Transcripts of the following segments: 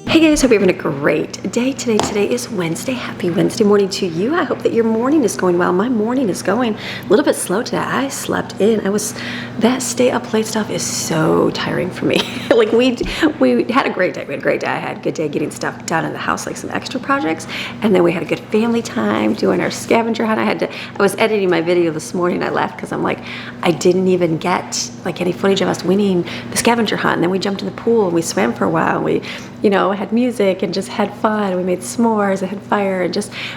Hey guys, hope you're having a great day today. Today is Wednesday. Happy Wednesday morning to you. I hope that your morning is going well. My morning is going a little bit slow today. I slept in. That stay up late stuff is so tiring for me. Like we had a great day. We had a great day. I had a good day getting stuff done in the house, like some extra projects. And then we had a good family time doing our scavenger hunt. I was editing my video this morning. I laughed because I'm like, I didn't even get like any footage of us winning the scavenger hunt. And then we jumped in the pool and we swam for a while. And we, had music and just had fun. We made s'mores, I had fire, and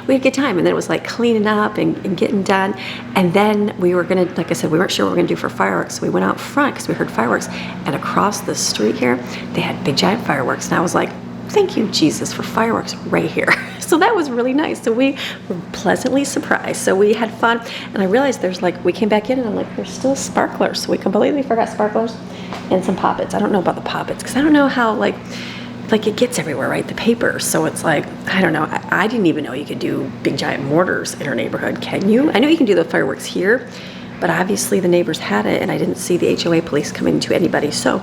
we had a good time. And then it was like cleaning up and getting done. And then we were gonna, like I said, we weren't sure what we were gonna do for fireworks. So we went out front because we heard fireworks. And across the street here, they had big giant fireworks. And I was like, thank you, Jesus, for fireworks right here. So that was really nice. So we were pleasantly surprised. So we had fun. And I realized we came back in and I'm like, there's still sparklers. So we completely forgot sparklers and some poppets. I don't know about the poppets because I don't know how like it gets everywhere, right? The paper. So it's like, I don't know. I didn't even know you could do big giant mortars in our neighborhood. Can you? I know you can do the fireworks here, but obviously the neighbors had it and I didn't see the HOA police coming to anybody. So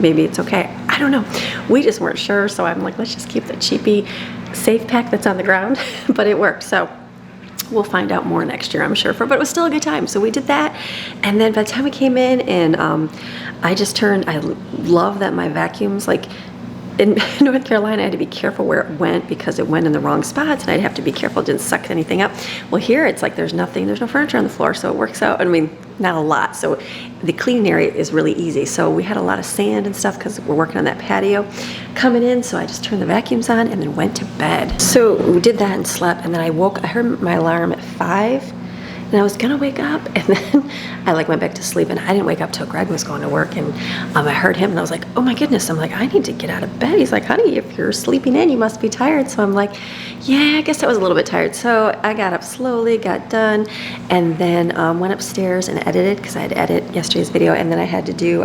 maybe it's okay. I don't know. We just weren't sure. So I'm like, let's just keep the cheapy safe pack that's on the ground, but it worked. So we'll find out more next year, I'm sure. But it was still a good time. So we did that. And then by the time we came in and I love that my vacuums, like, in North Carolina, I had to be careful where it went because it went in the wrong spots and I'd have to be careful it didn't suck anything up. Well, here it's like there's no furniture on the floor, so it works out. I mean, not a lot. So the cleaning area is really easy. So we had a lot of sand and stuff because we're working on that patio coming in. So I just turned the vacuums on and then went to bed. So we did that and slept. And then I heard my alarm at 5. And I was gonna wake up, and then I went back to sleep, and I didn't wake up till Greg was going to work, and I heard him, and I was like, oh my goodness, I'm like, I need to get out of bed. He's like, honey, if you're sleeping in, you must be tired. So I'm like, yeah, I guess I was a little bit tired. So I got up slowly, got done, and then went upstairs and edited, because I had to edit yesterday's video, and then I had to do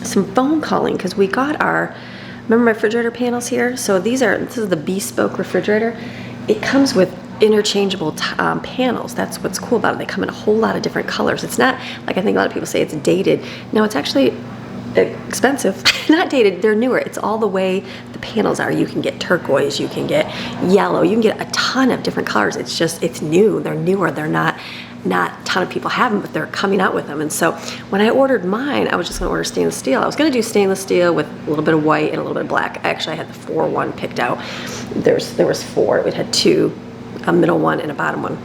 some phone calling, because we got remember my refrigerator panels here? So this is the bespoke refrigerator. It comes with interchangeable panels. That's what's cool about it. They come in a whole lot of different colors. It's not like I think a lot of people say it's dated. No, it's actually expensive. Not dated, they're newer. It's all the way the panels are. You can get turquoise, you can get yellow, you can get a ton of different colors. It's new, they're newer, they're not a ton of people have them, but they're coming out with them. And so when I ordered mine, I was just gonna order stainless steel. I was gonna do stainless steel with a little bit of white and a little bit of black. Actually, I had the 4-1 picked out. There was 4, it had 2, a middle one and a bottom one.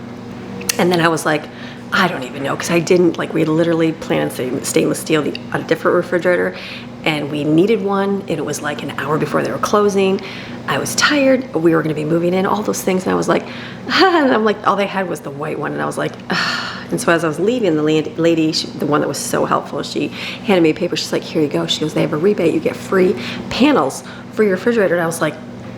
And then I was like, I don't even know, because I didn't, we had literally planned stainless steel on a different refrigerator, and we needed one, and it was like an hour before they were closing. I was tired, we were gonna be moving in, all those things, and I was like, and I'm like, all they had was the white one, and I was like, and so as I was leaving, the lady, the one that was so helpful, she handed me a paper, she's like, here you go, she goes, they have a rebate, you get free panels for your refrigerator, and I was like,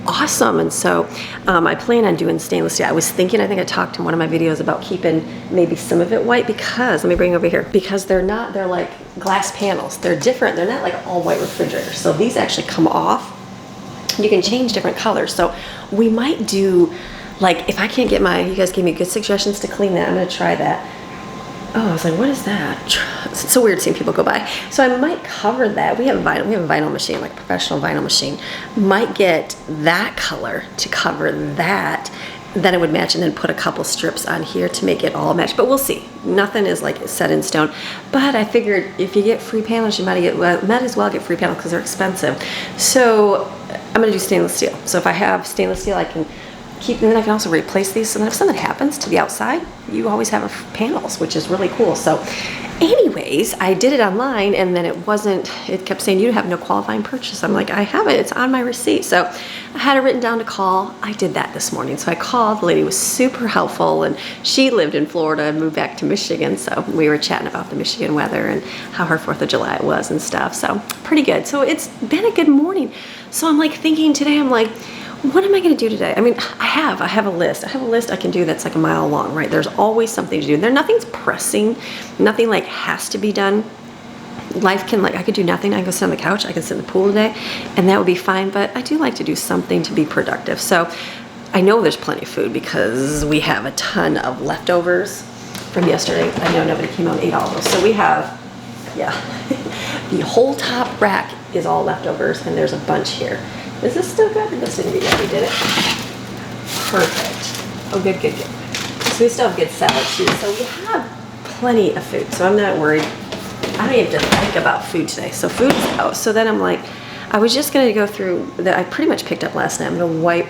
awesome. And so I plan on doing stainless steel. I was thinking, I think I talked in one of my videos about keeping maybe some of it white because, let me bring it over here, because they're like glass panels. They're different. They're not like all white refrigerators. So these actually come off. You can change different colors. So we might do, if I can't get you guys gave me good suggestions to clean that. I'm going to try that. Oh, I was like, what is that? It's so weird seeing people go by. So I might cover that. We have a vinyl machine, like a professional vinyl machine. Might get that color to cover that. Then it would match, and then put a couple strips on here to make it all match. But we'll see. Nothing is set in stone. But I figured if you get free panels, you might as well get free panels because they're expensive. So I'm gonna do stainless steel. So if I have stainless steel, I can keep, and then I can also replace these, so then if something happens to the outside, you always have panels, which is really cool. So anyways, I did it online, and then it kept saying you have no qualifying purchase. I'm like, I have it, it's on my receipt. So I had it written down to call. I did that this morning. So I called, the lady was super helpful, and she lived in Florida and moved back to Michigan. So we were chatting about the Michigan weather and how her 4th of July was and stuff. So pretty good. So it's been a good morning. So I'm thinking today, I'm like, what am I going to do today? I mean, I have a list. I have a list I can do that's like a mile long, right? There's always something to do. Nothing's pressing. Nothing has to be done. Life can I could do nothing. I can go sit on the couch. I can sit in the pool today, and that would be fine. But I do like to do something to be productive. So I know there's plenty of food because we have a ton of leftovers from yesterday. I know nobody came out and ate all of those. So we have, yeah, the whole top rack is all leftovers, and there's a bunch here. Is this still good? This didn't be, yeah, we did it. Perfect. Oh, good, good, good. So we still have good salad too. So we have plenty of food. So I'm not worried. I don't even have to think about food today. So food is out. So then I'm like, I was just going to go through that. I pretty much picked up last night. I'm going to wipe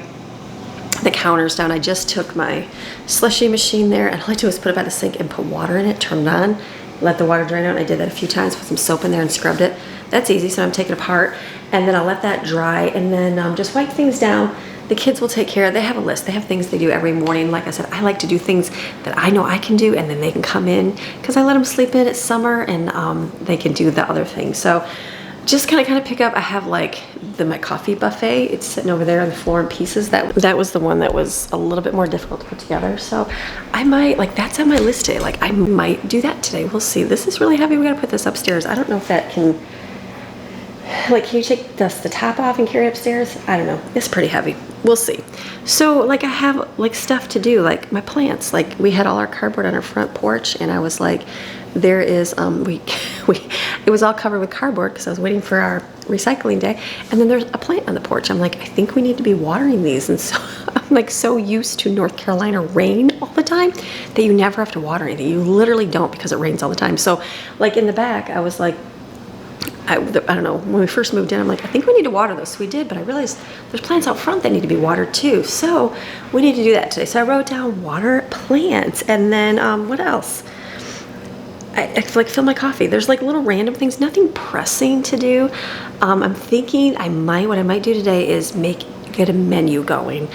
the counters down. I just took my slushy machine there, and all I do is put it by the sink and put water in it, turn it on, let the water drain out. And I did that a few times, put some soap in there and scrubbed it. That's easy. So I'm taking it apart, and then I'll let that dry, and then just wipe things down. The kids will take care of. They have a list. They have things they do every morning. Like I said, I like to do things that I know I can do, and then they can come in because I let them sleep in. It's summer, and they can do the other things. So just kind of pick up. I have like my coffee buffet. It's sitting over there on the floor in pieces. That was the one that was a little bit more difficult to put together. So I might, like, that's on my list today. Like, I might do that today. We'll see. This is really heavy. We got to put this upstairs. I don't know if that can, like, can you take the top off and carry it upstairs? I don't know. It's pretty heavy. We'll see. So, like, I have, like, stuff to do, like my plants. Like, we had all our cardboard on our front porch, and I was like, there is, it was all covered with cardboard because I was waiting for our recycling day. And then there's a plant on the porch. I'm like, I think we need to be watering these. And so I'm like so used to North Carolina rain all the time that you never have to water anything. You literally don't, because it rains all the time. So, like, in the back, I was like, I don't know, when we first moved in, I'm like, I think we need to water those. So we did, but I realized there's plants out front that need to be watered too. So we need to do that today. So I wrote down water plants, and then what else? I like fill my coffee. There's like little random things, nothing pressing to do. I'm thinking what I might do today is get a menu going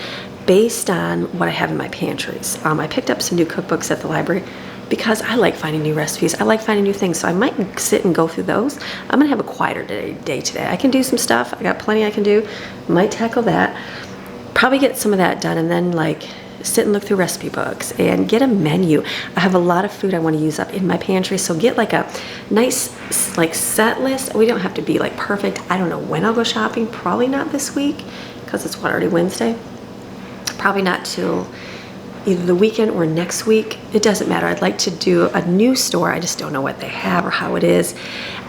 based on what I have in my pantries. I picked up some new cookbooks at the library because I like finding new recipes. I like finding new things. So I might sit and go through those. I'm gonna have a quieter day today. I can do some stuff. I got plenty I can do. Might tackle that. Probably get some of that done, and then like sit and look through recipe books and get a menu. I have a lot of food I want to use up in my pantry, so get like a nice like set list. We don't have to be like perfect. I don't know when I'll go shopping. Probably not this week because it's already Wednesday. Probably not till either the weekend or next week. It doesn't matter. I'd like to do a new store. I just don't know what they have or how it is.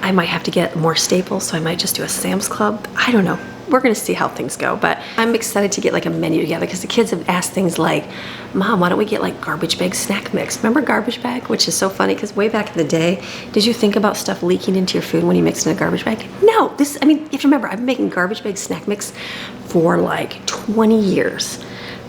I might have to get more staples, so I might just do a Sam's Club. I don't know. We're gonna see how things go, but I'm excited to get like a menu together because the kids have asked things like, Mom, why don't we get like garbage bag snack mix? Remember garbage bag? Which is so funny because way back in the day, did you think about stuff leaking into your food when you mixed in a garbage bag? No, you have to remember, I've been making garbage bag snack mix for like 20 years.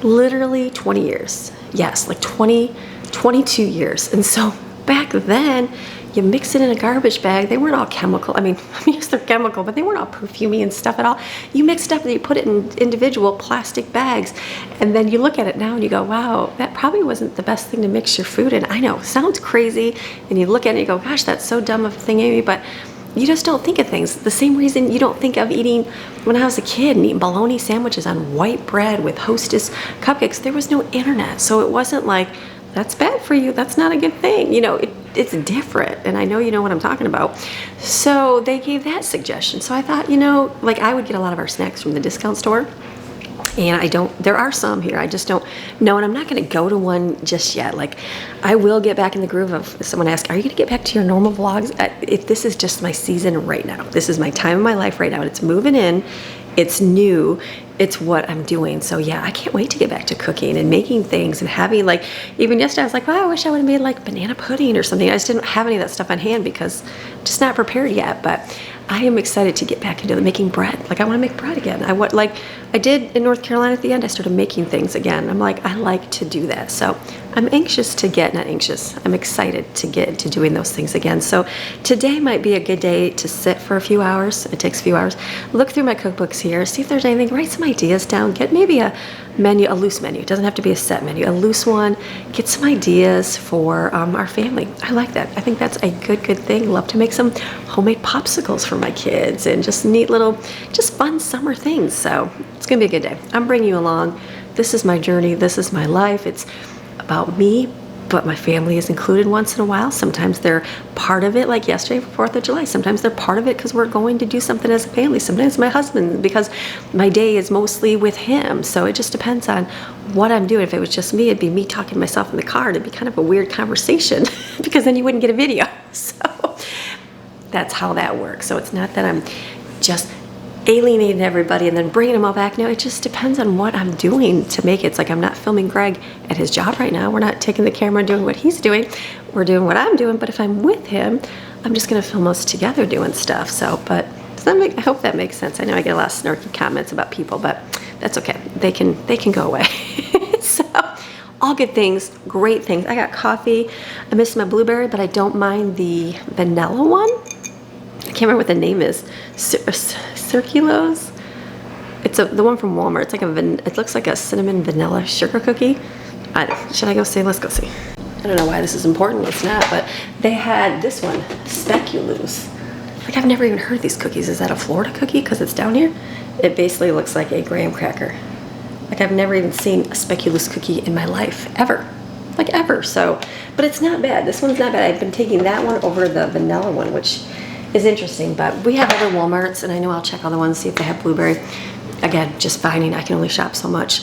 Literally 20 years. Yes, like 22 years. And so back then, you mix it in a garbage bag. They weren't all chemical. I mean, yes, they're chemical, but they weren't all perfumey and stuff at all. You mixed up and you put it in individual plastic bags. And then you look at it now and you go, wow, that probably wasn't the best thing to mix your food in. I know, sounds crazy. And you look at it and you go, gosh, that's so dumb of a thing, Amy, but you just don't think of things. The same reason you don't think of eating, when I was a kid, and eating bologna sandwiches on white bread with Hostess cupcakes. There was no internet. So it wasn't like, that's bad for you. That's not a good thing. You know, it's different. And I know you know what I'm talking about. So they gave that suggestion. So I thought, you know, like I would get a lot of our snacks from the discount store. And there are some here. I just don't know. And I'm not going to go to one just yet. Like, I will get back in the groove of someone asking, are you going to get back to your normal vlogs? If this is just my season right now. This is my time of my life right now. And it's moving in. It's new. It's what I'm doing. So yeah, I can't wait to get back to cooking and making things and having, like, even yesterday I was like, well, I wish I would have made like banana pudding or something. I just didn't have any of that stuff on hand because I'm just not prepared yet. But I am excited to get back into making bread. Like, I want to make bread again. Like I did in North Carolina at the end, I started making things again. I'm like, I like to do that. So I'm I'm excited to get into doing those things again. So today might be a good day to sit for a few hours. It takes a few hours. Look through my cookbooks here, see if there's anything, write some ideas down, get maybe a menu, a loose menu. It doesn't have to be a set menu, a loose one. Get some ideas for our family. I like that. I think that's a good thing. Love to make some homemade popsicles for my kids and just neat little, just fun summer things. So it's gonna be a good day. I'm bringing you along. This is my journey. This is my life. It's about me, but my family is included once in a while. Sometimes they're part of it, like yesterday for 4th of July. Sometimes they're part of it because we're going to do something as a family. Sometimes my husband, because my day is mostly with him. So it just depends on what I'm doing. If it was just me, it'd be me talking to myself in the car. It'd be kind of a weird conversation because then you wouldn't get a video. So that's how that works. So it's not that I'm just alienating everybody and then bringing them all back. No, it just depends on what I'm doing to make it. It's like I'm not filming Greg at his job right now. We're not taking the camera and doing what he's doing. We're doing what I'm doing. But if I'm with him, I'm just going to film us together doing stuff. So, but I hope that makes sense. I know I get a lot of snarky comments about people, but that's okay. They can go away. So, all good things, great things. I got coffee. I missed my blueberry, but I don't mind the vanilla one. I can't remember what the name is. Circulos. It's the one from Walmart. It's like it looks like a cinnamon vanilla sugar cookie. Should I go see? Let's go see. I don't know why this is important. It's not, but they had this one, speculoos. Like I've never even heard of these cookies. Is that a Florida cookie? Because it's down here. It basically looks like a graham cracker. Like I've never even seen a speculoos cookie in my life, ever. Like ever. So, but it's not bad. This one's not bad. I've been taking that one over the vanilla one, which is interesting. But we have other Walmarts, and I know I'll check other ones, see if they have blueberry. Again, just finding I can only shop so much.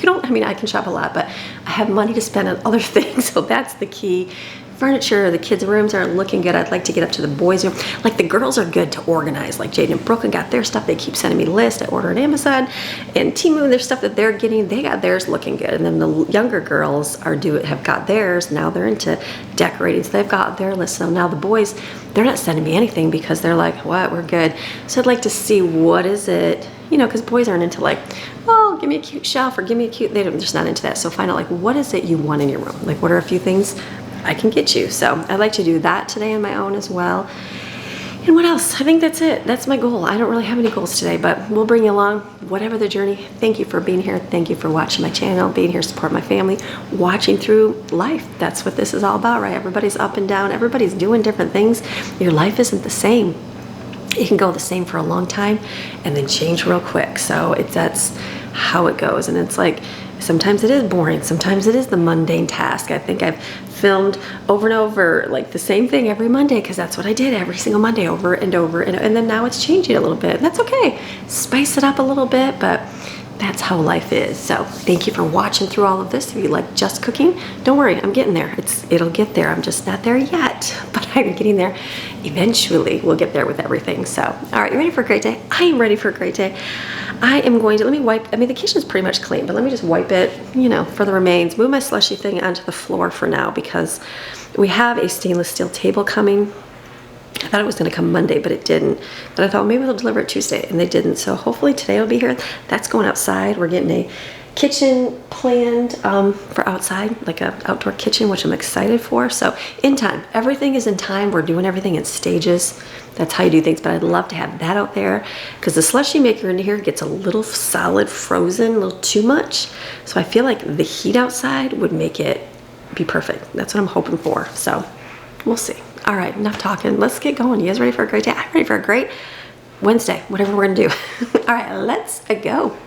I can shop a lot, but I have money to spend on other things, so that's the key. Furniture, the kids' rooms aren't looking good. I'd like to get up to the boys' room. Like the girls are good to organize. Like Jaden and Brooklyn got their stuff. They keep sending me lists. I order on Amazon and Temu. Their stuff that they're getting, they got theirs looking good. And then the younger girls have got theirs. Now they're into decorating, so they've got their list. So now the boys, they're not sending me anything because they're like, what? We're good. So I'd like to see what is it, because boys aren't into like, oh, give me a cute shelf or give me a cute. They're just not into that. So find out like what is it you want in your room? Like what are a few things I can get you? So I'd like to do that today on my own as well. And what else? I think that's it. That's my goal. I don't really have any goals today, but we'll bring you along, whatever the journey. Thank you for being here. Thank you for watching my channel, being here to support my family, watching through life. That's what this is all about, right? Everybody's up and down. Everybody's doing different things. Your life isn't the same. It can go the same for a long time and then change real quick. So that's how it goes. And it's like, sometimes it is boring. Sometimes it is the mundane task. I think I've filmed over and over like the same thing every Monday because that's what I did every single Monday over and over. And then now it's changing a little bit. That's okay. Spice it up a little bit, but that's how life is. So thank you for watching through all of this. If you like just cooking, don't worry, I'm getting there. It'll get there. I'm just not there yet, but I'm getting there. Eventually we'll get there with everything. So, all right, you ready for a great day? I am ready for a great day. I am going to, let me wipe, the kitchen's pretty much clean, but let me just wipe it, for the remains, move my slushy thing onto the floor for now because we have a stainless steel table coming. I thought it was going to come Monday, but it didn't. But I thought maybe they'll deliver it Tuesday, and they didn't. So hopefully today will be here. That's going outside. We're getting a kitchen planned for outside, like an outdoor kitchen, which I'm excited for. So in time. Everything is in time. We're doing everything in stages. That's how you do things. But I'd love to have that out there because the slushy maker in here gets a little solid frozen, a little too much. So I feel like the heat outside would make it be perfect. That's what I'm hoping for. So we'll see. All right, enough talking. Let's get going. You guys ready for a great day? I'm ready for a great Wednesday, whatever we're gonna do. All right, let's go.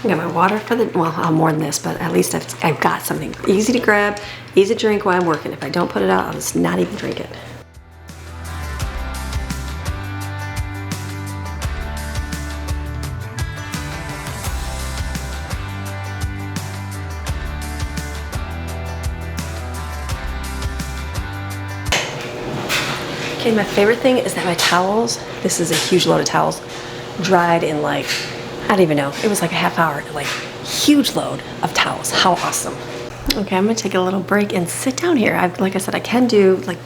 I got my water for more than this, but at least I've got something easy to grab, easy to drink while I'm working. If I don't put it out, I'll just not even drink it. Okay, my favorite thing is that my towels, this is a huge load of towels, dried in like, I don't even know. It was like a half hour, like huge load of towels. How awesome. Okay, I'm gonna take a little break and sit down here. Like I said, I can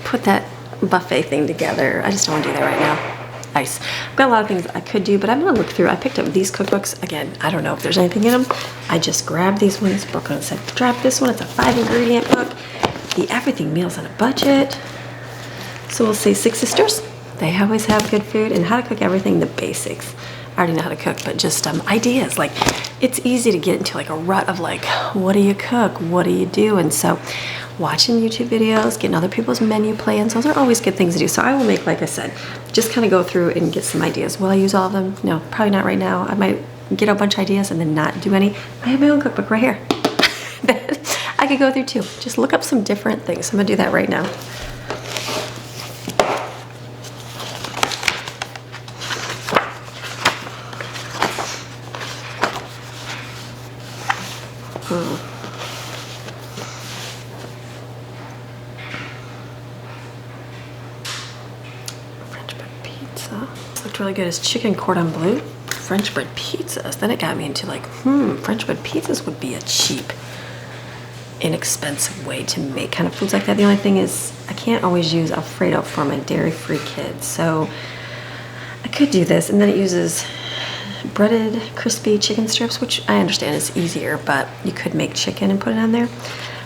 put that buffet thing together. I just don't wanna do that right now. Nice. I've got a lot of things I could do, but I'm gonna look through. I picked up these cookbooks. Again, I don't know if there's anything in them. I just grabbed these ones. Brooklyn said, grab this one. It's a 5-ingredient book. The Everything Meals on a Budget. So we'll see. Six Sisters. They always have good food and how to cook everything, the basics. I already know how to cook, but just ideas. Like, it's easy to get into like a rut of like, what do you cook? What do you do? And so watching YouTube videos, getting other people's menu plans, those are always good things to do. So I will make, like I said, just kind of go through and get some ideas. Will I use all of them? No, probably not right now. I might get a bunch of ideas and then not do any. I have my own cookbook right here that I could go through too. Just look up some different things. I'm gonna do that right now. French bread pizza. This looked really good. It's chicken cordon bleu. French bread pizzas. Then it got me into like, French bread pizzas would be a cheap, inexpensive way to make kind of foods like that. The only thing is I can't always use Alfredo for my dairy-free kids. So I could do this, and then it uses breaded crispy chicken strips, which I understand is easier, but you could make chicken and put it on there.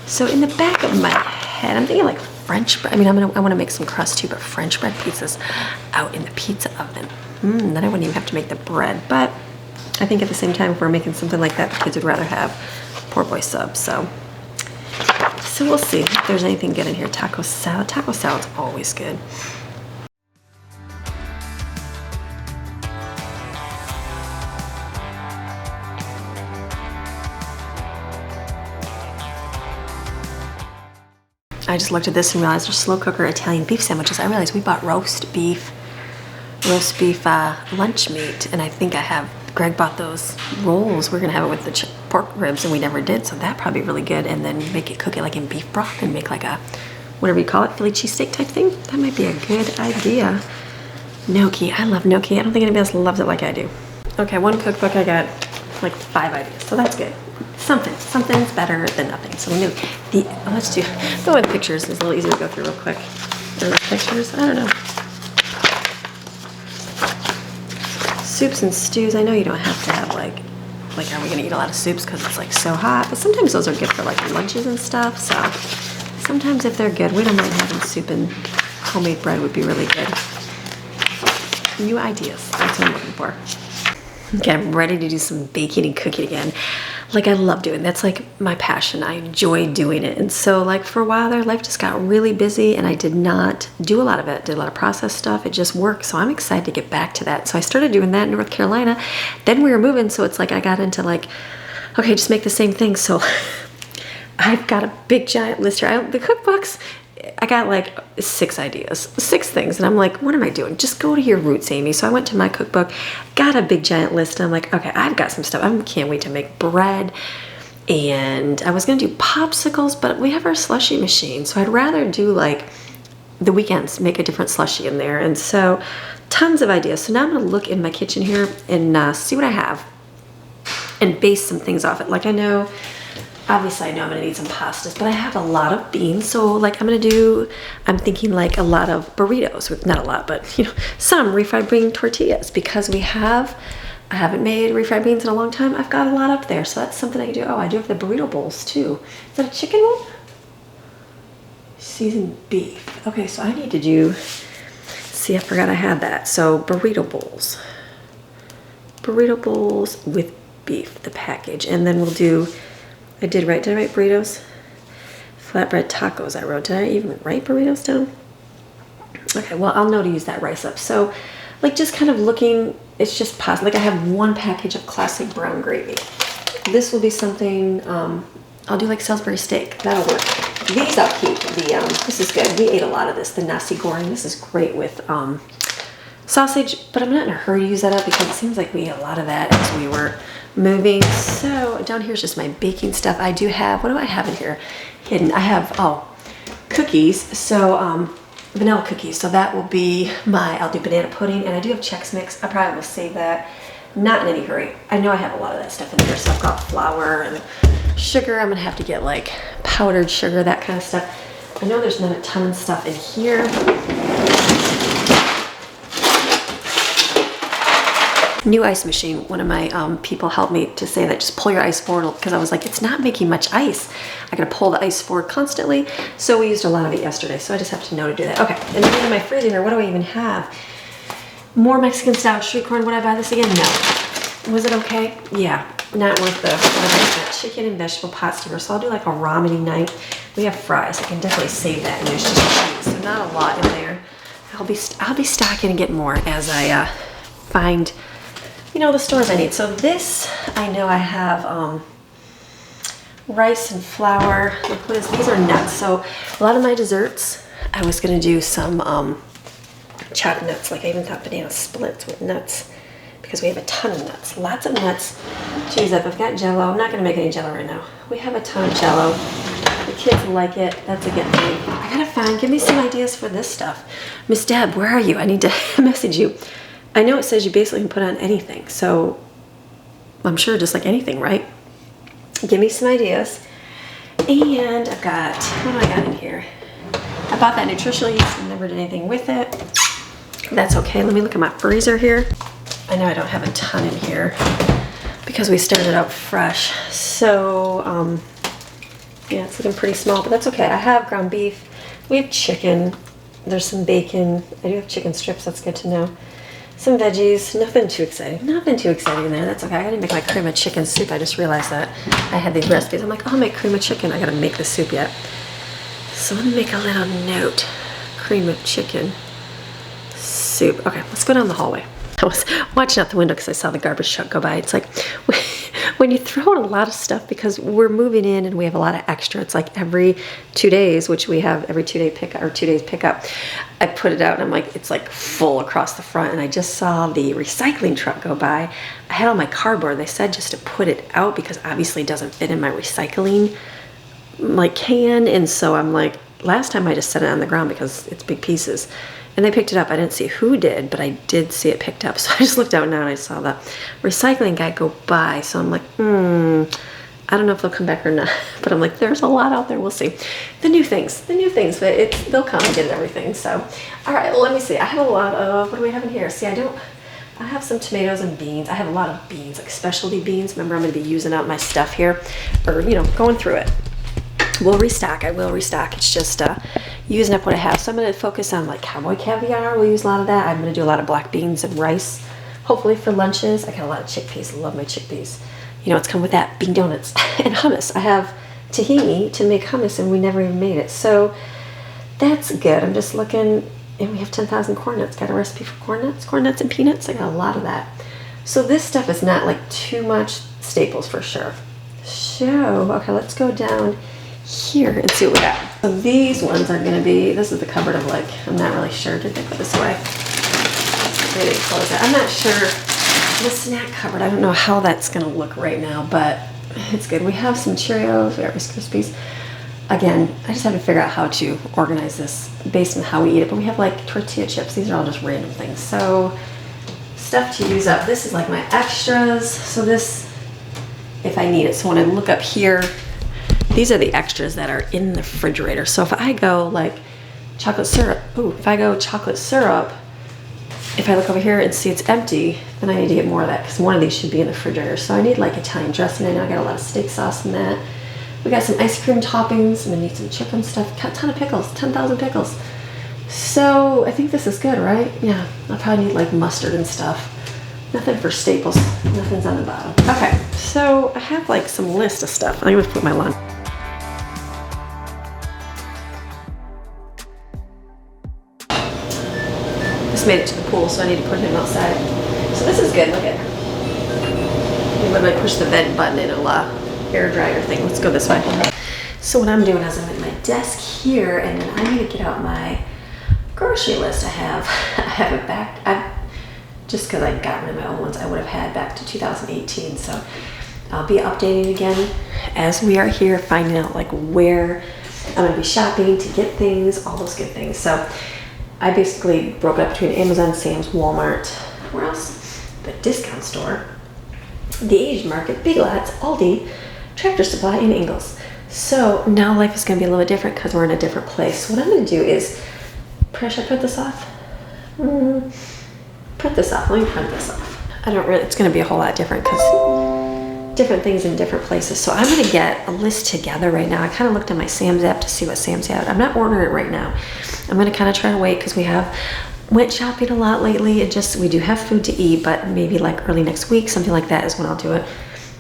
So in the back of my head, I'm thinking like French bread. I mean, I want to make some crust too, but French bread pizzas out in the pizza oven. Then I wouldn't even have to make the bread. But I think at the same time, if we're making something like that, the kids would rather have poor boy subs. So we'll see if there's anything good in here. Taco salad. Taco salad's always good. I just looked at this and realized there's slow cooker Italian beef sandwiches. I realized we bought roast beef lunch meat, and I think Greg bought those rolls. We're gonna have it with the pork ribs, and we never did, so that'd probably be really good. And then cook it like in beef broth and make like a, whatever you call it, Philly cheesesteak type thing. That might be a good idea. Gnocchi, I love gnocchi. I don't think anybody else loves it like I do. Okay, one cookbook, I got like 5 ideas, so that's good. Something's better than nothing. So let's do the one pictures is a little easier to go through real quick. Are those pictures? I don't know. Soups and stews. I know you don't have to have like are we gonna eat a lot of soups because it's like so hot? But sometimes those are good for like lunches and stuff. So sometimes if they're good, we don't mind having soup, and homemade bread would be really good. New ideas. That's what I'm looking for. Okay, I'm ready to do some baking and cooking again. Like, I love doing that's like my passion. I enjoy doing it. And so like for a while there, life just got really busy and I did not do a lot of it. Did a lot of process stuff. It just worked. So I'm excited to get back to that. So I started doing that in North Carolina. Then we were moving, so it's like I got into like, okay, just make the same thing. So I've got a big giant list here. The cookbooks, I got like 6 ideas, 6 things. And I'm like, what am I doing? Just go to your roots, Amy. So I went to my cookbook, got a big giant list. And I'm like, okay, I've got some stuff. I can't wait to make bread. And I was going to do popsicles, but we have our slushy machine. So I'd rather do like the weekends, make a different slushy in there. And so tons of ideas. So now I'm going to look in my kitchen here and see what I have and base some things off it. Like obviously I know I'm gonna need some pastas, but I have a lot of beans. So like I'm thinking like a lot of burritos, with not a lot, but some refried bean tortillas, because I haven't made refried beans in a long time. I've got a lot up there. So that's something I can do. Oh, I do have the burrito bowls too. Is that a chicken one? Seasoned beef. Okay, so I need to see, I forgot I had that. So burrito bowls with beef, the package. And then we'll do, did I write burritos? Flatbread tacos I wrote. Did I even write burritos down? Okay, well, I'll know to use that rice up. So, like, just kind of looking, it's just pasta. Like, I have 1 package of classic brown gravy. This will be something, I'll do like Salisbury steak. That'll work. These I'll keep. This is good. We ate a lot of this, the nasi goreng. This is great with sausage, but I'm not in a hurry to use that up because it seems like we ate a lot of that as we were moving. So down here is just my baking stuff. I do have, what do I have in here hidden? I have, cookies. So vanilla cookies. So that will be I'll do banana pudding, and I do have Chex Mix. I probably will save that. Not in any hurry. I know I have a lot of that stuff in here. So I've got flour and sugar. I'm gonna have to get like powdered sugar, that kind of stuff. I know there's not a ton of stuff in here. New ice machine. One of my people helped me to say that just pull your ice forward, because I was like, it's not making much ice. I gotta pull the ice forward constantly. So we used a lot of it yesterday. So I just have to know to do that. Okay, and then in my freezer here, what do I even have? More Mexican style street corn. Would I buy this again? No. Was it okay? Yeah. Not worth the chicken and vegetable pot steamer. So I'll do like a ramen night. We have fries. I can definitely save that, and there's just cheese. So not a lot in there. I'll be stocking and getting more as I find, you know, the stores I need. So this, I know I have rice and flour. Look, what is, these are nuts. So a lot of my desserts, I was gonna do some chopped nuts. Like I even got banana splits with nuts because we have a ton of nuts. Lots of nuts. Cheese up. I've got Jell-O. I'm not gonna make any Jell-O right now. We have a ton of Jell-O. The kids like it. That's a good thing. I gotta find, give me some ideas for this stuff. Miss Deb, where are you? I need to message you. I know it says you basically can put on anything, so I'm sure just like anything, right? Give me some ideas. And I've got, what do I got in here? I bought that nutritional yeast and never did anything with it. That's okay. Let me look at my freezer here. I know I don't have a ton in here because we started out fresh. So, yeah, it's looking pretty small, but that's okay. I have ground beef. We have chicken. There's some bacon. I do have chicken strips. That's good to know. Some veggies. Nothing too exciting. Nothing too exciting in there. That's okay. I gotta make my cream of chicken soup. I just realized that I had these recipes. I'm like, oh, I'll make cream of chicken. I gotta make the soup yet. So let me make a little note. Cream of chicken soup. Okay, let's go down the hallway. I was watching out the window because I saw the garbage truck go by. It's like when you throw in a lot of stuff, because we're moving in and we have a lot of extra. It's like every 2 days, which we have every 2 day pickup or 2 days pickup. I put it out and I'm like, it's like full across the front. And I just saw the recycling truck go by. I had all my cardboard. They said just to put it out because obviously it doesn't fit in my recycling like can. And so I'm like, last time I just set it on the ground because it's big pieces. And they picked it up. I didn't see who did, but I did see it picked up. So I just looked out now and I saw the recycling guy go by. So I'm like, I don't know if they'll come back or not. But I'm like, there's a lot out there. We'll see. The new things, but they'll come and get everything. So, all right, let me see. I have a lot of, what do we have in here? See, I have some tomatoes and beans. I have a lot of beans, like specialty beans. Remember, I'm going to be using up my stuff here, or, you know, going through it. We'll restock. I will restock. It's just using up what I have. So I'm going to focus on like cowboy caviar. We'll use a lot of that. I'm going to do a lot of black beans and rice, hopefully for lunches. I got a lot of chickpeas. I love my chickpeas. You know, it's come with that, bean donuts and hummus. I have tahini to make hummus and we never even made it. So that's good. I'm just looking, and we have 10,000 corn nuts. Got a recipe for corn nuts and peanuts. I got a lot of that. So this stuff is not like too much staples for sure. So, okay, let's go down here and see what we got. So these ones are gonna be, this is the cupboard of like, I'm not really sure, did they put this away? They didn't close it. I'm not sure, the snack cupboard, I don't know how that's gonna look right now, but it's good. We have some Cheerios, we have Rice Krispies. Again, I just have to figure out how to organize this based on how we eat it, but we have like tortilla chips. These are all just random things. So stuff to use up. This is like my extras. So this, if I need it. So when I look up here, these are the extras that are in the refrigerator. So if I go like chocolate syrup, if I go chocolate syrup, if I look over here and see it's empty, then I need to get more of that because one of these should be in the refrigerator. So I need like Italian dressing. I know I got a lot of steak sauce in that. We got some ice cream toppings. I'm gonna need some chicken stuff. Got a ton of pickles, 10,000 pickles. So I think this is good, right? Yeah, I'll probably need like mustard and stuff. Nothing for staples. Nothing's on the bottom. Okay, so I have like some list of stuff. I'm gonna put my lunch. Just made it to the pool, so I need to put him outside. So this is good. Look at it. When I push the vent button, it'll air dryer thing. Let's go this way. So what I'm doing is I'm at my desk here, and then I need to get out my grocery list. I have it back. Just because I got rid of my old ones, I would have had back to 2018. So I'll be updating again as we are here, finding out like where I'm gonna be shopping to get things, all those good things. So I basically broke it up between Amazon, Sam's, Walmart, where else? The discount store, the Asian market, Big Lots, Aldi, Tractor Supply, and Ingles. So now life is gonna be a little bit different because we're in a different place. What I'm gonna do is, should I print this off? Print this off. Let me print this off. It's gonna be a whole lot different because different things in different places. So I'm gonna get a list together right now. I kind of looked at my Sam's app to see what Sam's had. I'm not ordering it right now. I'm gonna kind of try to wait because we have went shopping a lot lately. We do have food to eat, but maybe like early next week, something like that is when I'll do it.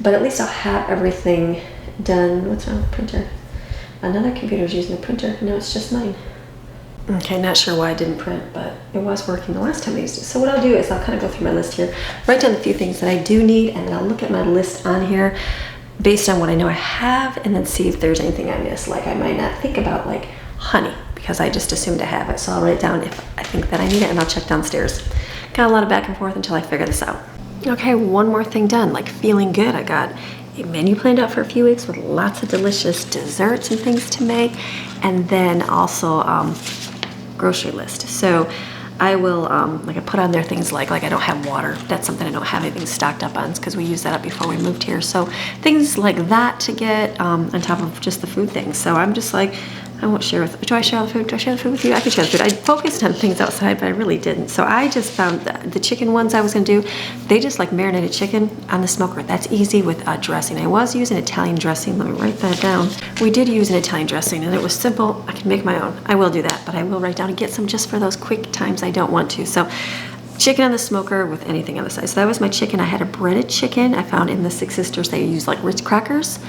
But at least I'll have everything done. What's wrong with the printer? Another computer's using the printer. No, it's just mine. Okay, not sure why I didn't print, but it was working the last time I used it. So what I'll do is I'll kind of go through my list here, write down a few things that I do need, and then I'll look at my list on here based on what I know I have, and then see if there's anything I missed. Like I might not think about like honey because I just assumed I have it. So I'll write down if I think that I need it, and I'll check downstairs. Got a lot of back and forth until I figure this out. Okay, one more thing done, like feeling good. I got a menu planned out for a few weeks with lots of delicious desserts and things to make, and then also grocery list. So I will, like I put on there things like I don't have water. That's something I don't have anything stocked up on because we used that up before we moved here. So things like that to get on top of just the food things. So I'm just like, I won't share with, do I share the food? Do I share the food with you? I can share the food. I focused on things outside, but I really didn't. So I just found the chicken ones I was gonna do, they just like marinated chicken on the smoker. That's easy with dressing. I was using Italian dressing. Let me write that down. We did use an Italian dressing and it was simple. I can make my own. I will do that, but I will write down and get some just for those quick times I don't want to. So chicken on the smoker with anything on the side. So that was my chicken. I had a breaded chicken I found in the Six Sisters. They use like Ritz crackers,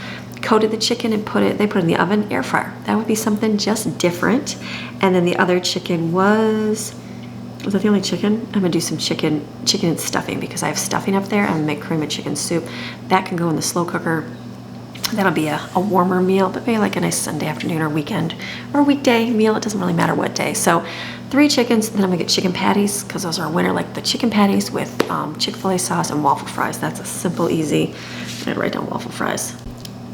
coated the chicken and they put it in the oven, air fryer. That would be something just different. And then the other chicken was that the only chicken? I'm gonna do some chicken and stuffing because I have stuffing up there. I'm gonna make cream of chicken soup. That can go in the slow cooker. That'll be a warmer meal, but maybe like a nice Sunday afternoon or weekend or weekday meal. It doesn't really matter what day. So 3 chickens, then I'm gonna get chicken patties because those are winter, like the chicken patties with Chick-fil-A sauce and waffle fries. That's a simple, easy, I'm gonna write down waffle fries.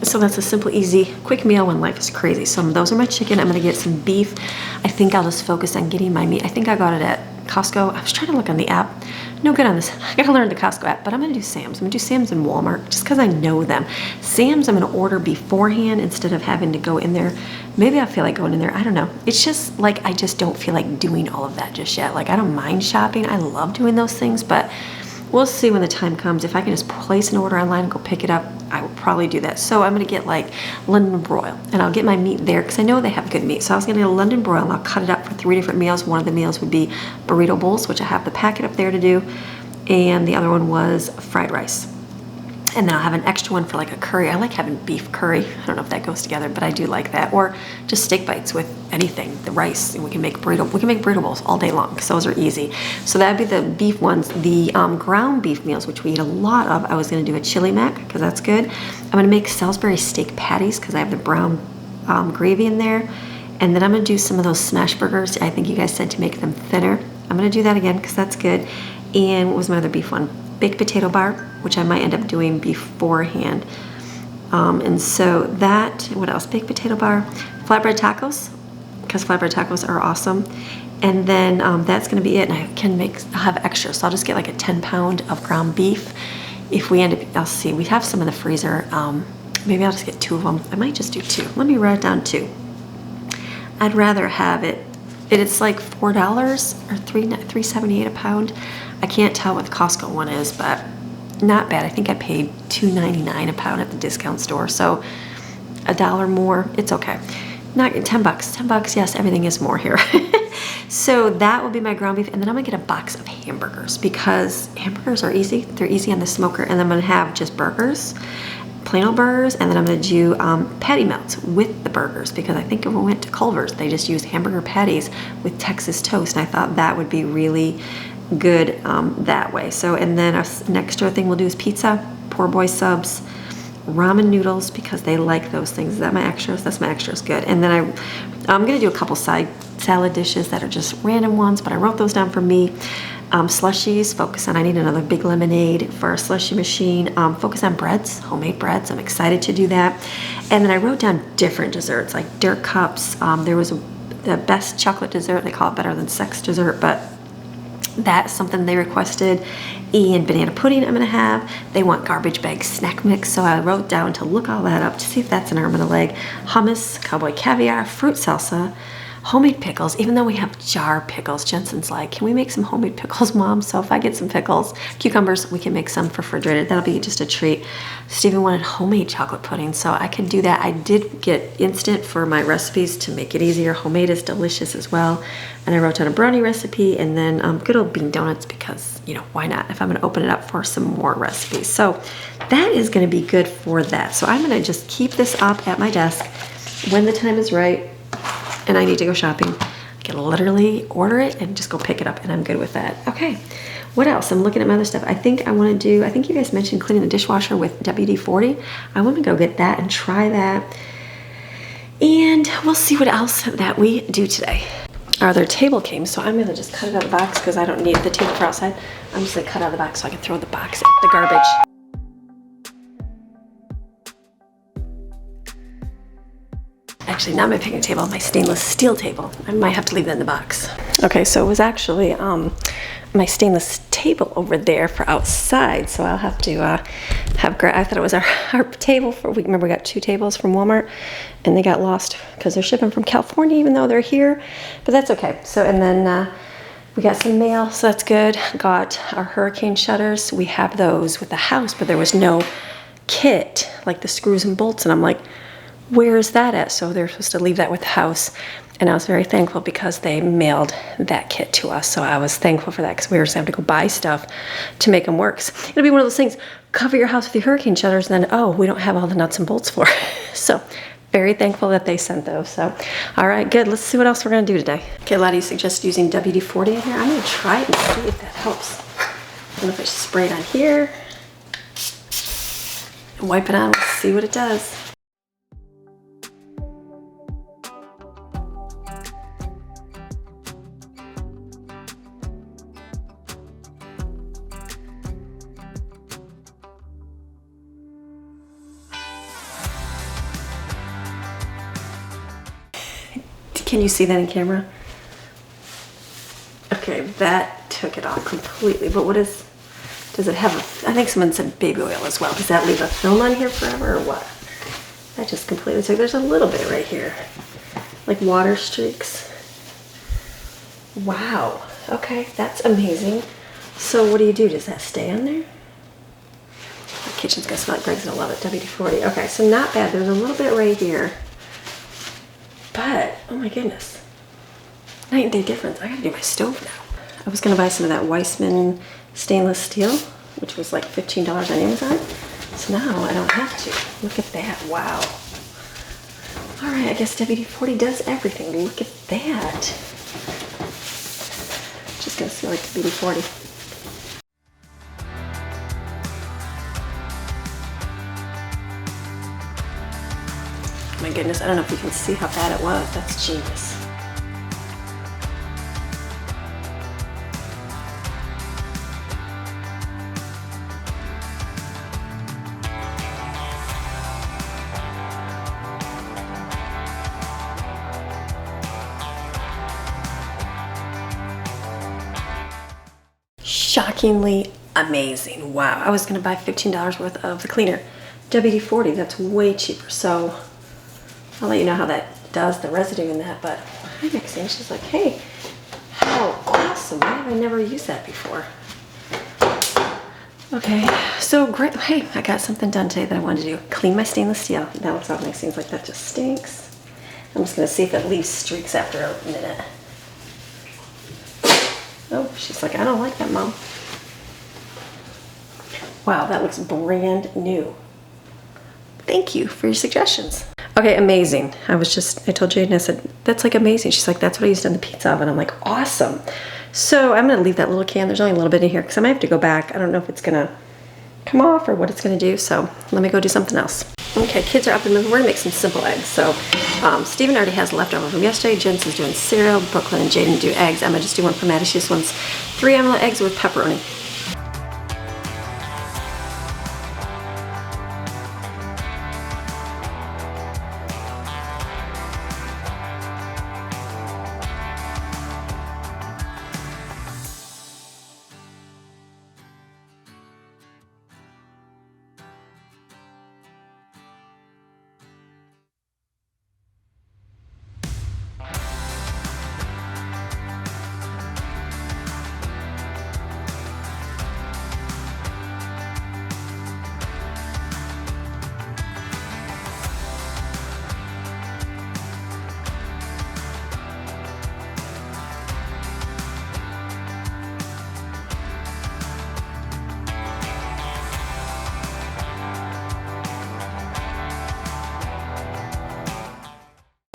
So that's a simple, easy, quick meal when life is crazy. So those are my chicken. I'm gonna get some beef. I think I'll just focus on getting my meat. I think I got it at Costco. I was trying to look on the app. No good on this. I gotta learn the Costco app, but I'm gonna do Sam's. I'm gonna do Sam's and Walmart just because I know them. Sam's, I'm gonna order beforehand instead of having to go in there. Maybe I feel like going in there. I don't know. It's just like I just don't feel like doing all of that just yet. Like I don't mind shopping. I love doing those things, but we'll see when the time comes. If I can just place an order online and go pick it up, I will probably do that. So I'm gonna get like London broil and I'll get my meat there because I know they have good meat. So I was gonna get a London broil and I'll cut it up for 3 different meals. One of the meals would be burrito bowls, which I have the packet up there to do. And the other one was fried rice. And then I'll have an extra one for like a curry. I like having beef curry. I don't know if that goes together, but I do like that. Or just steak bites with anything, the rice, and we can make burrito bowls all day long because those are easy. So that'd be the beef ones. The ground beef meals, which we eat a lot of, I was gonna do a chili mac because that's good. I'm gonna make Salisbury steak patties because I have the brown gravy in there. And then I'm gonna do some of those smash burgers. I think you guys said to make them thinner. I'm gonna do that again because that's good. And what was my other beef one? Baked potato bar, which I might end up doing beforehand. And so that, what else? Baked potato bar, flatbread tacos, because flatbread tacos are awesome. And then that's gonna be it. And I'll have extra. So I'll just get like a 10-pound of ground beef. If we end up, I'll see, we have some in the freezer. Maybe I'll just get 2 of them. I might just do 2. Let me write down 2. I'd rather have it. It's like $4 or $3.78 a pound. I can't tell what the Costco one is, but not bad. I think I paid $2.99 a pound at the discount store, so $1 more, it's okay. Not $10. $10, yes, everything is more here. So that will be my ground beef, and then I'm gonna get a box of hamburgers because hamburgers are easy. They're easy on the smoker, and then I'm gonna have just burgers, plain old burgers, and then I'm gonna do patty melts with the burgers because I think if we went to Culver's, they just use hamburger patties with Texas toast, and I thought that would be really good that way. So, and then an extra thing we'll do is pizza, poor boy subs, ramen noodles because they like those things. Is that my extras? That's my extras, good. And then I'm gonna do a couple side salad dishes that are just random ones, but I wrote those down for me. Slushies, focus on, I need another big lemonade for our slushie machine. Focus on breads, homemade breads. I'm excited to do that. And then I wrote down different desserts like dirt cups. There was the best chocolate dessert. They call it better than sex dessert, but that's something they requested. And banana pudding I'm gonna have. They want garbage bag snack mix, so I wrote down to look all that up to see if that's an arm and a leg. Hummus, cowboy caviar, fruit salsa, homemade pickles, even though we have jar pickles. Jensen's like, can we make some homemade pickles, Mom? So if I get some pickles, cucumbers, we can make some for refrigerated. That'll be just a treat. Steven wanted homemade chocolate pudding, so I could do that. I did get instant for my recipes to make it easier. Homemade is delicious as well. And I wrote down a brownie recipe, and then good old bean donuts, because, you know, why not, if I'm gonna open it up for some more recipes. So that is gonna be good for that. So I'm gonna just keep this up at my desk. When the time is right and I need to go shopping, I can literally order it and just go pick it up, and I'm good with that. Okay, what else? I'm looking at my other stuff. I think you guys mentioned cleaning the dishwasher with WD-40. I want to go get that and try that. And we'll see what else that we do today. Our other table came, so I'm gonna just cut it out of the box because I don't need the table for outside. I'm just gonna cut out of the box so I can throw the box in the garbage. Actually, not my picnic table, my stainless steel table. I might have to leave that in the box. Okay, so it was actually my stainless table over there for outside, so I'll have to I thought it was our table for, remember we got 2 tables from Walmart, and they got lost because they're shipping from California even though they're here, but that's okay. So, and then we got some mail, so that's good. Got our hurricane shutters. We have those with the house, but there was no kit, like the screws and bolts, and I'm like, where is that at? So they're supposed to leave that with the house. And I was very thankful because they mailed that kit to us. So I was thankful for that because we were just having to go buy stuff to make them work. It'll be one of those things, cover your house with your hurricane shutters, and then, oh, we don't have all the nuts and bolts for it. So very thankful that they sent those. So, all right, good. Let's see what else we're gonna do today. Okay, a lot of you suggest using WD-40 in here. I'm gonna try it and see if that helps. I don't know if I should spray it on here and wipe it on. Let's see what it does. Can you see that in camera? Okay, that took it off completely. But does it have I think someone said baby oil as well. Does that leave a film on here forever or what? That just completely took, there's a little bit right here. Like water streaks. Wow, okay, that's amazing. So what do you do? Does that stay on there? The kitchen's gonna smell like Greg's gonna love it, WD-40. Okay, so not bad, there's a little bit right here. But, oh my goodness, night and day difference. I gotta do my stove now. I was gonna buy some of that Weissman stainless steel, which was like $15 on Amazon. So now I don't have to. Look at that, wow. All right, I guess WD-40 does everything. Look at that. Just gonna smell like WD-40. My goodness, I don't know if you can see how bad it was. That's genius. Shockingly amazing. Wow, I was gonna buy $15 worth of the cleaner. WD-40, that's way cheaper. So I'll let you know how that does, the residue in that. But hi Maxine, she's like, hey, how awesome. Why have I never used that before? Okay, so great. Hey, I got something done today that I wanted to do. Clean my stainless steel. That looks off. Maxine's like, that just stinks. I'm just gonna see if it leaves streaks after a minute. Oh, she's like, I don't like that, Mom. Wow, that looks brand new. Thank you for your suggestions. Okay, amazing. I told Jaden, I said, that's like amazing. She's like, that's what I used on the pizza oven. I'm like, awesome. So I'm gonna leave that little can. There's only a little bit in here because I might have to go back. I don't know if it's gonna come off or what it's gonna do. So let me go do something else. Okay, kids are up and moving. We're gonna make some simple eggs. So Steven already has leftover from yesterday. Jensen's doing cereal. Brooklyn and Jaden do eggs. I'm gonna just do one for Maddie. She just wants 3 omelet eggs with pepperoni.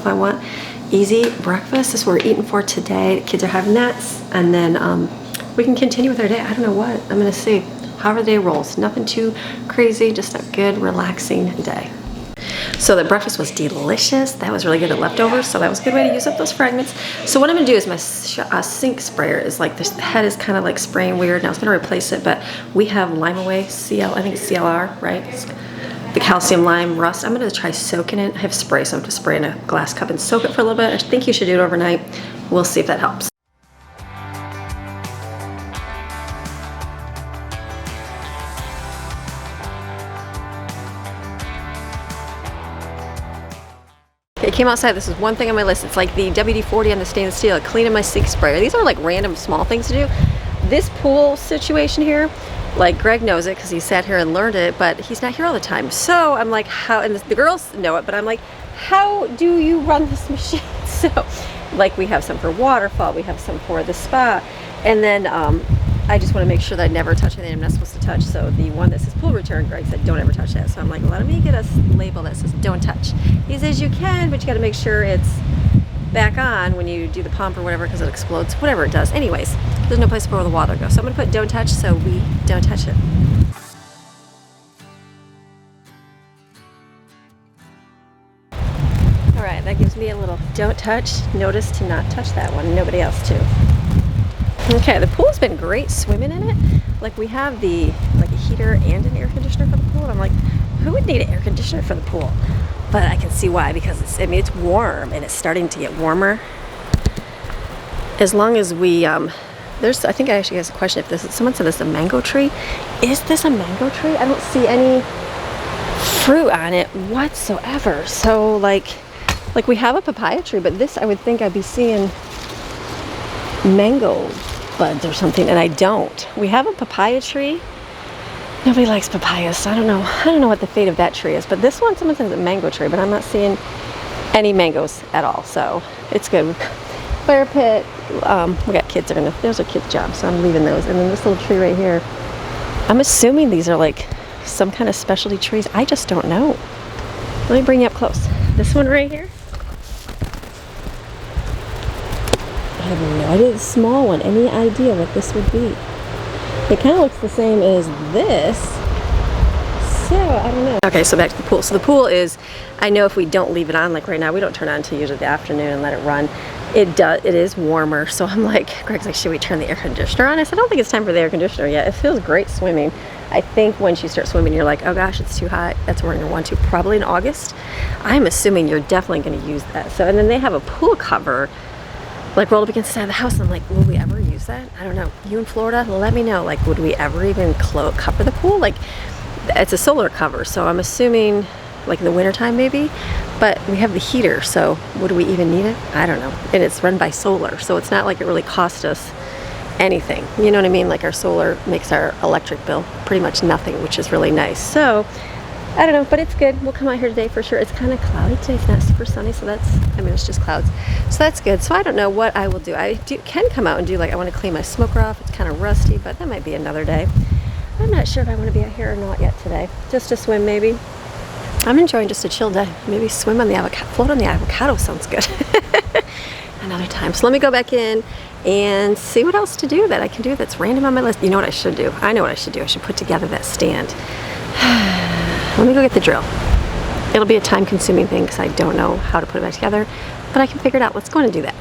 I want easy breakfast. This is what we're eating for today. The kids are having that, and then we can continue with our day. I don't know what I'm gonna see. However the day rolls. Nothing too crazy, just a good, relaxing day. So the breakfast was delicious. That was really good. The leftovers, so that was a good way to use up those fragments. So what I'm gonna do is my sink sprayer is like, this head is kind of like spraying weird. Now I was gonna replace it, but we have Lime Away CL, I think it's CLR, right? It's the calcium lime rust. I'm gonna try soaking it. I have spray, so I'm gonna spray in a glass cup and soak it for a little bit. I think you should do it overnight. We'll see if that helps. It came outside. This is one thing on my list. It's like the WD-40 on the stainless steel, cleaning my sink sprayer. These are like random small things to do. This pool situation here, like Greg knows it because he sat here and learned it, but he's not here all the time. So I'm like, how, and the girls know it, but I'm like, how do you run this machine? So like we have some for waterfall, we have some for the spa, and then I just want to make sure that I never touch anything I'm not supposed to touch. So the one that says pool return, Greg said don't ever touch that. So I'm like, let me get a label that says don't touch. He says you can, but you got to make sure it's back on when you do the pump or whatever, because it explodes, whatever it does. Anyways, there's no place where the water goes. So I'm going to put don't touch, so we don't touch it. All right, that gives me a little don't touch notice to not touch that one. Nobody else too. Okay, the pool's been great swimming in it. Like we have like a heater and an air conditioner for the pool. And I'm like, who would need an air conditioner for the pool? But I can see why, because it's warm and it's starting to get warmer. As long as we, I think I actually asked a question if someone said this is a mango tree. Is this a mango tree? I don't see any fruit on it whatsoever. So like we have a papaya tree, but this I would think I'd be seeing mango buds or something, and I don't. We have a papaya tree. Nobody likes papayas, so I don't know what the fate of that tree is. But this one, someone says a mango tree, but I'm not seeing any mangoes at all. So it's good. Fire pit. We got kids. Those are kids' jobs, so I'm leaving those. And then this little tree right here. I'm assuming these are like some kind of specialty trees. I just don't know. Let me bring you up close. This one right here. I have no idea. The small one. Any idea what this would be? It kind of looks the same as this. So I don't know. Okay, so back to the pool. So the pool is, I know if we don't leave it on, like right now, we don't turn it on until usually the afternoon and let it run. It is warmer. So I'm like, Greg's like, should we turn the air conditioner on? I said, I don't think it's time for the air conditioner yet. It feels great swimming. I think once you start swimming, you're like, oh gosh, it's too hot. That's where we're gonna want to. Probably in August. I'm assuming you're definitely gonna use that. So, and then they have a pool cover like rolled up against the side of the house, and I'm like, will we ever use that? I don't know. You in Florida, let me know. Like, would we ever even cover the pool? Like, it's a solar cover, so I'm assuming like in the wintertime maybe, but we have the heater, so would we even need it? I don't know. And it's run by solar, so it's not like it really cost us anything. You know what I mean? Like our solar makes our electric bill pretty much nothing, which is really nice. So I don't know, but it's good. We'll come out here today for sure. It's kind of cloudy today. It's not super sunny, so it's just clouds. So that's good. So I don't know what I will do. Can come out and do, like, I want to clean my smoker off. It's kind of rusty, but that might be another day. I'm not sure if I want to be out here or not yet today. Just to swim, maybe. I'm enjoying just a chill day. Maybe swim on the avocado, float on the avocado sounds good. Another time. So let me go back in and see what else to do that I can do that's random on my list. You know what I should do? I know what I should do. I should put together that stand. Let me go get the drill. It'll be a time-consuming thing because I don't know how to put it back together, but I can figure it out. Let's go on and do that.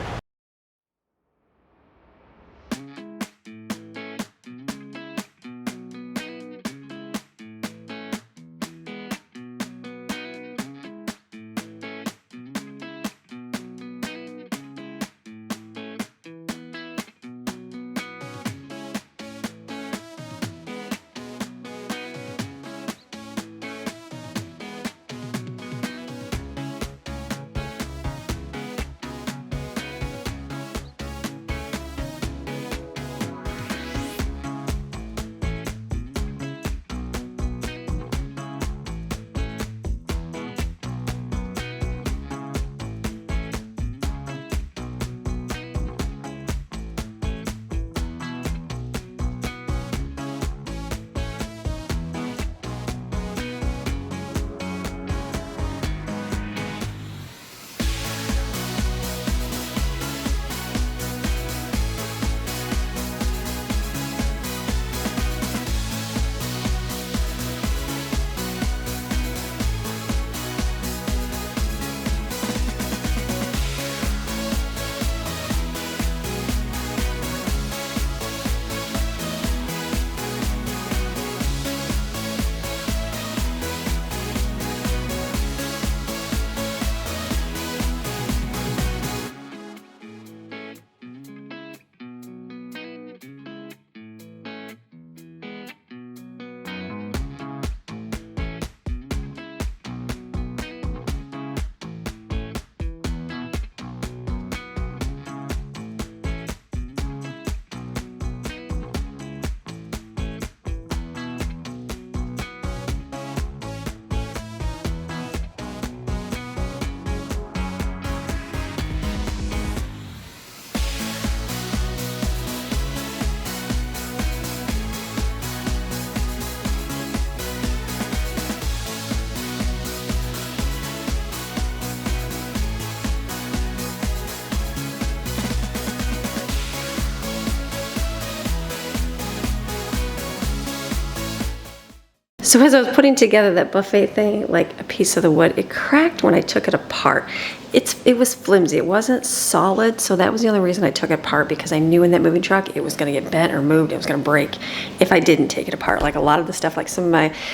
So as I was putting together that buffet thing, like a piece of the wood, it cracked when I took it apart. It was flimsy. It wasn't solid, so that was the only reason I took it apart, because I knew in that moving truck it was going to get bent or moved. It was going to break if I didn't take it apart. Like a lot of the stuff, like some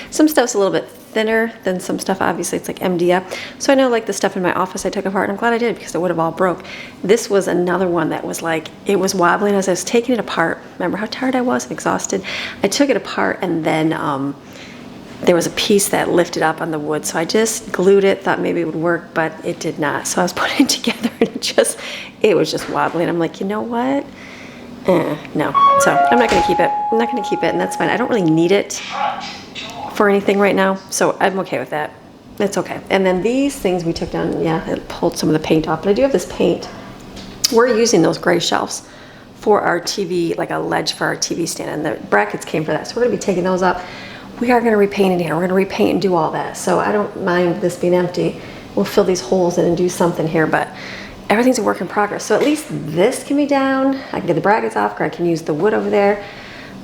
stuff's a little bit thinner than some stuff. Obviously, it's like MDF. So I know like the stuff in my office I took apart, and I'm glad I did, because it would have all broke. This was another one that was like, it was wobbling as I was taking it apart. Remember how tired I was and exhausted? I took it apart, and then there was a piece that lifted up on the wood, so I just glued it, thought maybe it would work, but it did not. So I was putting it together, and it was just wobbling. I'm like, you know what? No. So I'm not going to keep it. I'm not going to keep it, and that's fine. I don't really need it for anything right now, so I'm okay with that. It's okay. And then these things we took down, yeah, it pulled some of the paint off, but I do have this paint. We're using those gray shelves for our TV, like a ledge for our TV stand, and the brackets came for that, so we're going to be taking those up. We are going to repaint in here. We're going to repaint and do all that. So I don't mind this being empty. We'll fill these holes in and do something here, but everything's a work in progress. So at least this can be down. I can get the brackets off, or I can use the wood over there.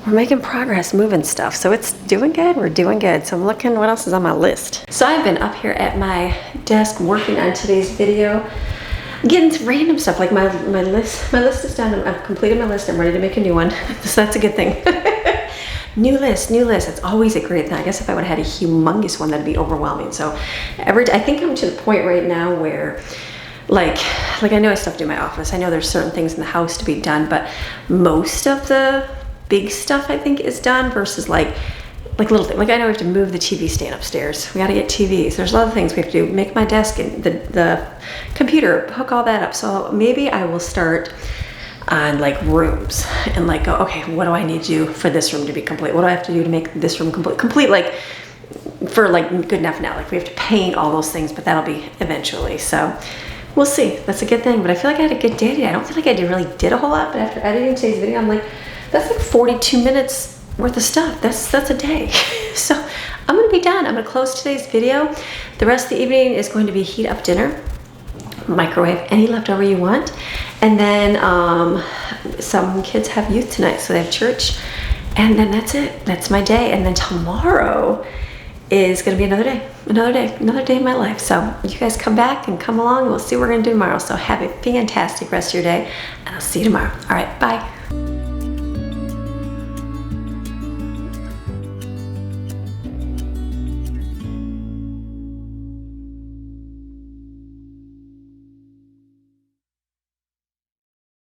We're making progress, moving stuff. So it's doing good. We're doing good. So I'm looking what else is on my list. So I've been up here at my desk working on today's video, getting to random stuff. Like my list is done. I've completed my list. I'm ready to make a new one. So that's a good thing. New list. It's always a great thing. I guess if I would have had a humongous one, that'd be overwhelming. So I think I'm to the point right now where, like I know I still have to do my office. I know there's certain things in the house to be done, but most of the big stuff I think is done, versus like little things. Like I know we have to move the TV stand upstairs. We got to get TVs. There's a lot of things we have to do. Make my desk and the computer, hook all that up. So maybe I will start on like rooms and like go, okay, what do I need to do for this room to be complete? What do I have to do to make this room complete, like for like good enough now? Like we have to paint all those things, but that'll be eventually. So we'll see. That's a good thing. But I feel like I had a good day today. I don't feel like I really did a whole lot, but after editing today's video, I'm like, that's like 42 minutes worth of stuff. That's a day. So I'm gonna be done. I'm gonna close today's video. The rest of the evening is going to be heat up dinner, microwave any leftover you want, and then some kids have youth tonight, so they have church, and then that's it. That's my day. And then tomorrow is gonna be another day in my life. So you guys come back and come along, and we'll see what we're gonna do tomorrow. So have a fantastic rest of your day, and I'll see you tomorrow. All right, bye.